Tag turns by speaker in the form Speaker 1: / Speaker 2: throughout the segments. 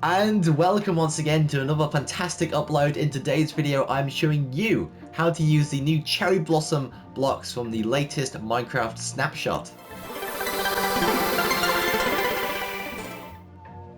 Speaker 1: And welcome once again to another fantastic upload. In today's video, I'm showing you how to use the new cherry blossom blocks from the latest Minecraft snapshot.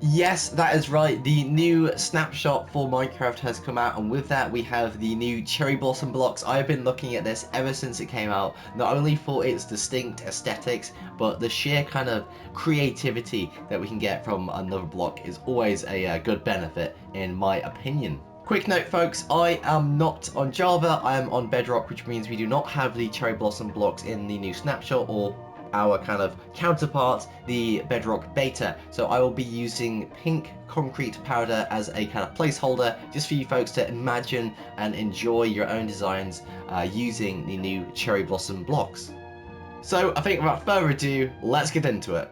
Speaker 1: Yes, that is right. The new snapshot for Minecraft has come out, and with that we have the new cherry blossom blocks. I've been looking at this ever since it came out, not only for its distinct aesthetics, but the sheer kind of creativity that we can get from another block is always a good benefit, in my opinion. Quick note folks, I am not on Java, I am on Bedrock, which means we do not have the cherry blossom blocks in the new snapshot, or our kind of counterpart, the Bedrock beta. So I will be using pink concrete powder as a kind of placeholder, just for you folks to imagine and enjoy your own designs using the new cherry blossom blocks. So I think without further ado, let's get into it.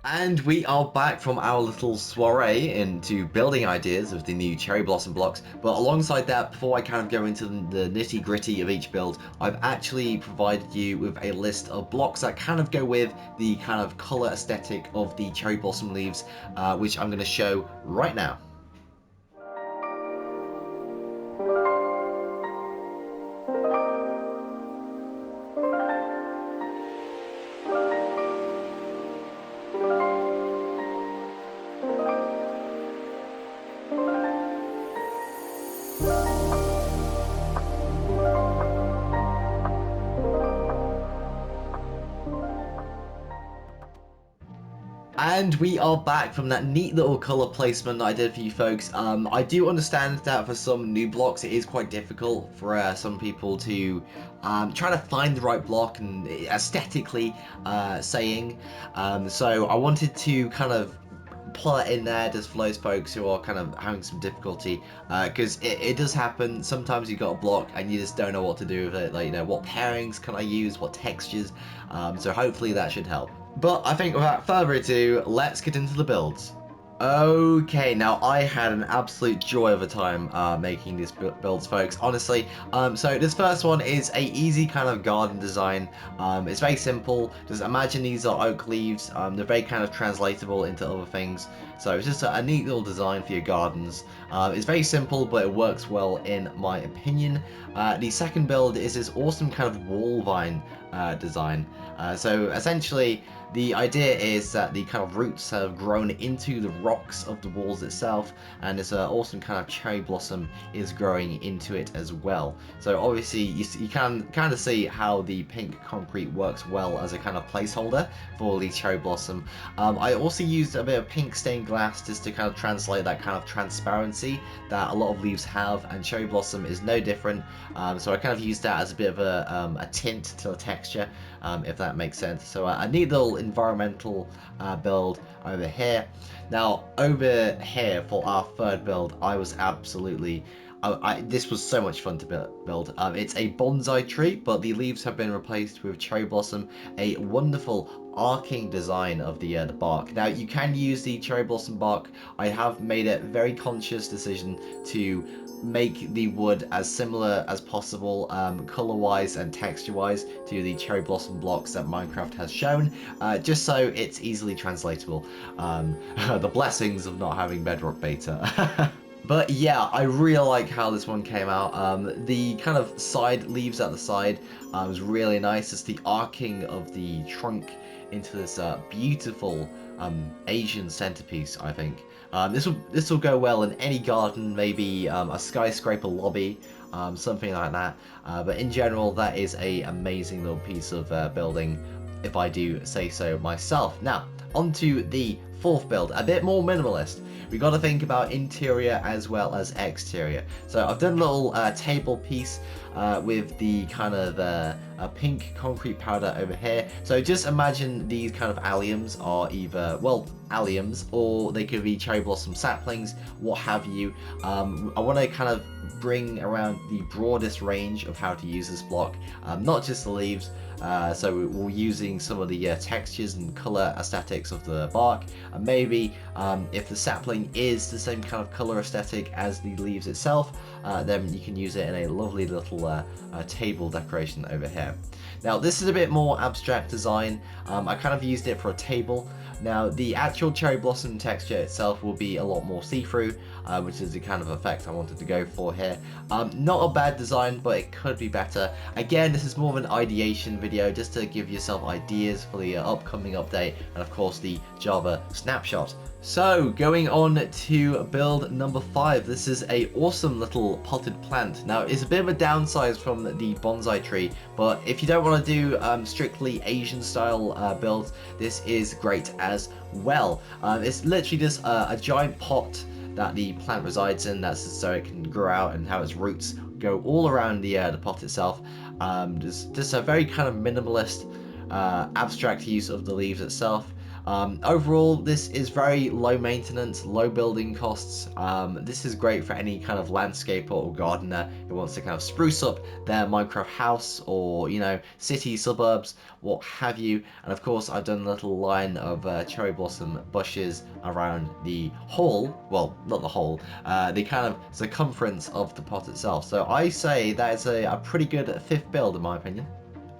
Speaker 1: And we are back from our little soiree into building ideas of the new cherry blossom blocks. But alongside that, before I kind of go into the nitty gritty of each build, I've actually provided you with a list of blocks that kind of go with the kind of color aesthetic of the cherry blossom leaves, which I'm going to show right now. And we are back from that neat little colour placement that I did for you folks. I do understand that for some new blocks it is quite difficult for some people to try to find the right block and aesthetically saying. So I wanted to kind of pull it in there just for those folks who are kind of having some difficulty, because it does happen. Sometimes you got a block and you just don't know what to do with it, like, you know, what pairings can I use, what textures. So hopefully that should help. But I think without further ado, let's get into the builds. Okay, now I had an absolute joy of a time making these builds, folks, honestly. So this first one is a easy kind of garden design. It's very simple. Just imagine these are oak leaves. They're very kind of translatable into other things. So it's just a neat little design for your gardens. It's very simple, but it works well in my opinion. The second build is this awesome kind of wall vine design. So essentially, the idea is that the kind of roots have grown into the rocks of the walls itself, and this awesome kind of cherry blossom is growing into it as well. So obviously you can kind of see how the pink concrete works well as a kind of placeholder for the cherry blossom. I also used a bit of pink stained glass just to kind of translate that kind of transparency that a lot of leaves have, and cherry blossom is no different. So I kind of used that as a bit of a tint to the texture, if that makes sense. So a neat little environmental build over here. Now over here for our third build, I was absolutely this was so much fun to build. It's a bonsai tree, but the leaves have been replaced with cherry blossom, a wonderful arcing design of the bark. Now you can use the cherry blossom bark. I have made a very conscious decision to make the wood as similar as possible, color wise and texture wise, to the cherry blossom blocks that Minecraft has shown, just so it's easily translatable. The blessings of not having bedrock beta. But yeah, I really like how this one came out. The kind of side leaves at the side was really nice. It's the arcing of the trunk into this beautiful Asian centerpiece, I think. This will go well in any garden, maybe a skyscraper lobby, something like that. But in general, that is a amazing little piece of building, if I do say so myself. Now, onto the fourth build, a bit more minimalist. We got to think about interior as well as exterior. So I've done a little table piece with the kind of pink concrete powder over here. So just imagine these kind of alliums are either, well, alliums, or they could be cherry blossom saplings, what have you. I want to kind of bring around the broadest range of how to use this block, not just the leaves. So we're using some of the textures and color aesthetics of the bark, and maybe if the sapling is the same kind of color aesthetic as the leaves itself, then you can use it in a lovely little table decoration over here. Now this is a bit more abstract design. I kind of used it for a table. Now the actual cherry blossom texture itself will be a lot more see-through, which is the kind of effect I wanted to go for here. Not a bad design, but it could be better. Again, this is more of an ideation video just to give yourself ideas for the upcoming update, and of course the Java snapshot. So going on to build number 5, this is a awesome little potted plant. Now it's a bit of a downsize from the bonsai tree, but if you don't want to do strictly Asian style builds, this is great as well. It's literally just a giant pot that the plant resides in, that's so it can grow out and how its roots go all around the pot itself. Just a very kind of minimalist, abstract use of the leaves itself. Overall, this is very low maintenance, low building costs. This is great for any kind of landscaper or gardener who wants to kind of spruce up their Minecraft house, or, you know, city, suburbs, what have you. And of course, I've done a little line of cherry blossom bushes around the hole, well, not the hole, the kind of circumference of the pot itself. So I say that is a pretty good fifth build in my opinion.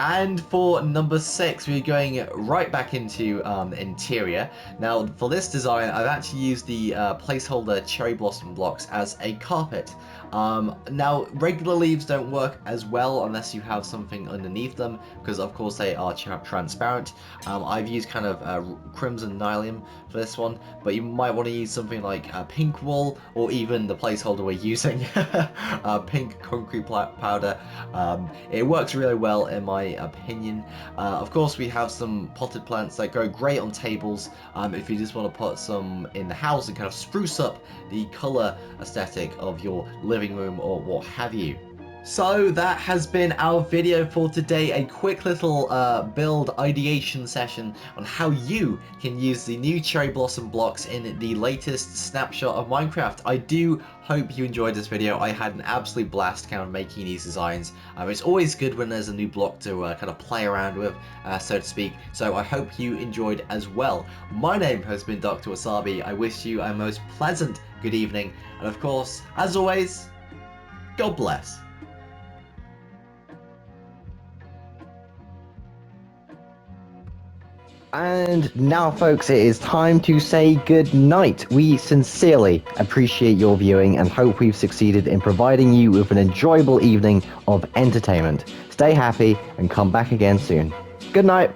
Speaker 1: And for number 6, we're going right back into interior. Now, for this design, I've actually used the placeholder cherry blossom blocks as a carpet. Now, regular leaves don't work as well unless you have something underneath them, because of course they are transparent. I've used kind of crimson nylium for this one, but you might want to use something like pink wool, or even the placeholder we're using, pink concrete powder. It works really well in my opinion. Of course, we have some potted plants that go great on tables if you just want to put some in the house and kind of spruce up the color aesthetic of your living room or what have you. So that has been our video for today, a quick little build ideation session on how you can use the new cherry blossom blocks in the latest snapshot of Minecraft. I do hope you enjoyed this video. I had an absolute blast kind of making these designs. It's always good when there's a new block to kind of play around with, so to speak. So I hope you enjoyed as well. My name has been Dr. Wasabi. I wish you a most pleasant good evening, and of course, as always, God bless.
Speaker 2: And now, folks, it is time to say good night. We sincerely appreciate your viewing and hope we've succeeded in providing you with an enjoyable evening of entertainment. Stay happy and come back again soon. Good night.